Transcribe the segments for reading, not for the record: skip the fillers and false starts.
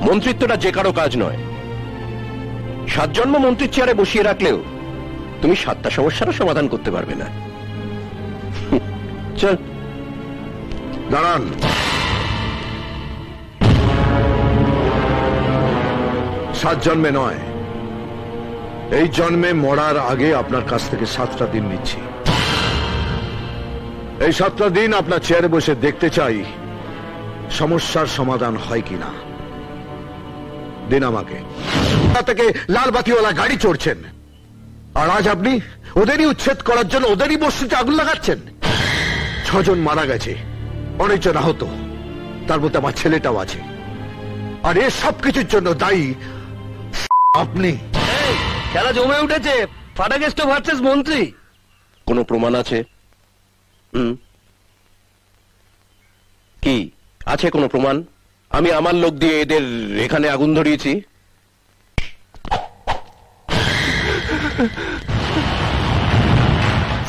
মন্ত্রিত্বটা যে কারো কাজ নয়। 7 জন্ম মন্ত্রীর চেয়ারে বসিয়ে রাখলেও তুমি 7টা সমস্যারও সমাধান করতে পারবে না। চল দাঁড়ান। সাত জন্মে নয়, এই জন্মে মরার আগে আপনার কাছ থেকে 7টা দিন নিচ্ছি। এই 7টা দিন আপনার চেয়ারে বসে দেখতে চাই সমস্যার সমাধান হয় কিনা। দিন আমাকে। থেকে লাল বাতিওয়ালা গাড়ি চড়ছেন, আর আজ আপনি ওদেরই উচ্ছেদ করার জন্য ওদেরই বস্তিতে আগুন লাগাচ্ছেন। 6 জন মারা গেছে, অনেকজন আহত, তার মধ্যে আমার ছেলেটাও আছে। আর এর সবকিছুর জন্য দায়ী আপনি। খেলা জমে উঠেছে, ফাটাকেষ্ট ভার্সেস মন্ত্রী। কোনো প্রমাণ আছে? কি আছে কোনো প্রমাণ? আমি আমার লোক দিয়ে এদের এখানে আগুন ধরিয়েছি।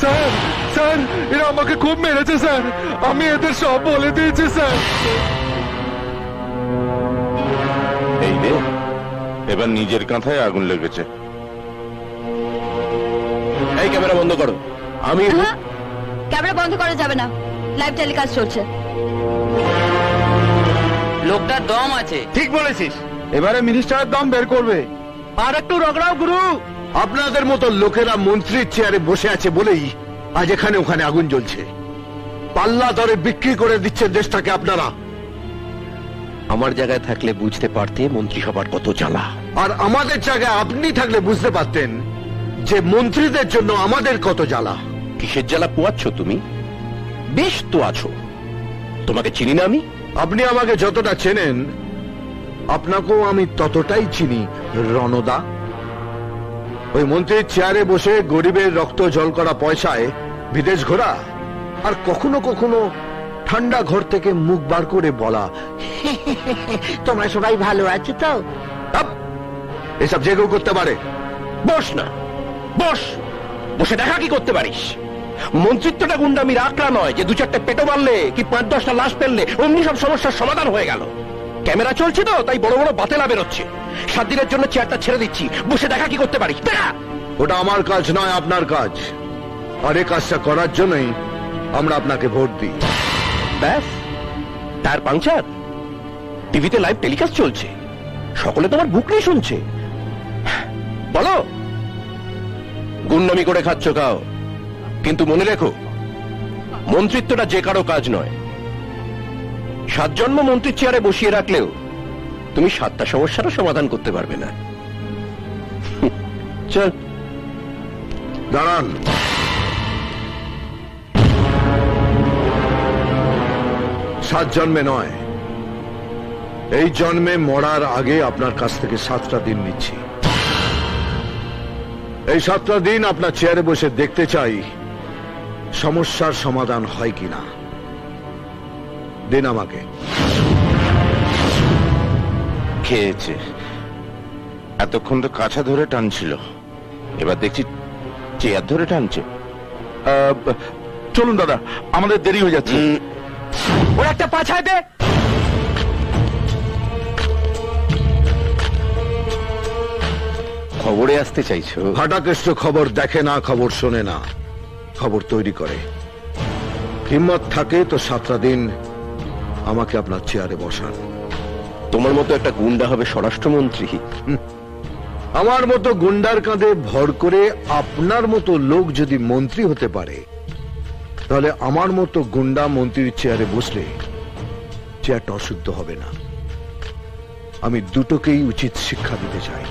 স্যার, স্যার, এরা আমাকে খুব মেরেছে স্যার। আমি এদের সব বলে দিয়েছি স্যার। এই রে, এবার নিজের কাঁথায় আগুন লেগেছে। এই ক্যামেরা বন্ধ করো। আমি ক্যামেরা বন্ধ করা যাবে না, লাইভ টেলিকাস্ট চলছে। লোকটার দম আছে। ঠিক বলেছিস, এবারে মিনিস্টারের দম বের করবে। আর একটু রগড়াও গুরু। আপনাদের মতো লোকেরা মন্ত্রীর চেয়ারে বসে আছে বলেই আজ এখানে ওখানে আগুন জ্বলছে। পাল্লা দরে বিক্রি করে দিচ্ছেন দেশটাকে আপনারা। আমার জায়গায় থাকলে বুঝতে পারতে মন্ত্রিসভার কত জ্বালা। আর আমাদের জায়গায় আপনি থাকলে বুঝতে পারতেন যে মন্ত্রীদের জন্য আমাদের কত জ্বালা। কিসের জ্বালা পোয়াচ্ছ তুমি? বেশ তো আছো, তোমাকে চিনি না আমি? আপনি আমাকে যতটা চেনেন, আপনাকেও আমি ততটাই চিনি রণদা। ওই মন্ত্রীর চেয়ারে বসে গরিবের রক্ত জল করা পয়সায় বিদেশ ঘোরা, আর কখনো কখনো ঠান্ডা ঘর থেকে মুখ বার করে বলা, তোমরা সবাই ভালো আছো তো? এসব যে কেউ করতে পারে। বস না, বস, বসে দেখা কি করতে পারিস। মন্ত্রিত্বটা গুন্ডামির আঁকড়া নয় যে 2-4টে পেটো মারলে কি 5-10টা লাশ ফেললে অমনি সব সমস্যার সমাধান হয়ে গেল। ক্যামেরা চলছে তো, তাই বড় বড় বাতেলা বেরোচ্ছে। 7 দিনের জন্য চেয়ারটা ছেড়ে দিচ্ছি, বসে দেখা কি করতে পারিস দেখা। ওটা আমার কাজ নয়, আপনার কাজ। আর এই কাজটা করার জন্যই আমরা আপনাকে ভোট দিই। ব্যাস, টায়ার পাংচার। টিভিতে লাইভ টেলিকাস্ট চলছে, সকলে তোমার বুক নিয়ে শুনছে। বলো, গুন্ডামি করে খাচ্ছ খাও, কিন্তু মনে রেখো মন্ত্রিত্বটা যে কারো কাজ নয়। 7 জন্ম মন্ত্রীর চেয়ারে বসিয়ে রাখলেও তুমি 7টা সমস্যারও সমাধান করতে পারবে না। চল দাঁড়ান। সাত জন্মে নয়, এই জন্মে মরার আগে আপনার কাছ থেকে 7টা দিন নিচ্ছি। এই 7টা দিন আপনার চেয়ারে বসে দেখতে চাই সমস্যার সমাধান হয় কিনা। দিন আমাকে। খেয়েছে, এতক্ষণ তো কাছা ধরে টানছিল, এবার দেখছি চেয়ার ধরে টানছে। চলুন দাদা, আমাদের দেরি হয়ে যাচ্ছে। ওর একটা পাছায় দে। খবরে আসতে চাইছো? ফাটাকেষ্ট খবর দেখে না, খবর শোনে না, খবর তৈরি করে। হিম্মত থাকে তো 7টা দিন আমাকে আপনার চেয়ারে বসান। তোমার মতো একটা গুন্ডা হবে স্বরাষ্ট্রমন্ত্রী? আমার মতো গুন্ডার কাঁধে ভর করে আপনার মতো লোক যদি মন্ত্রী হতে পারে, তাহলে আমার মতো গুন্ডা মন্ত্রীর চেয়ারে বসলে চেয়ারটা অশুদ্ধ হবে না। আমি দুটোকেই উচিত শিক্ষা দিতে চাই,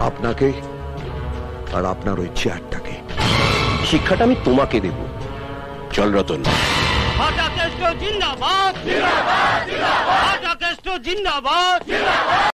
আপনাকে আর আপনার ওই চেয়ারটাকে। শিক্ষাটা আমি তোমাকে দেব। চল রতন। ফাটাকেষ্ট জিন্দাবাদ, জিন্দাবাদ, জিন্দাবাদ। ফাটাকেষ্ট জিন্দাবাদ, জিন্দাবাদ।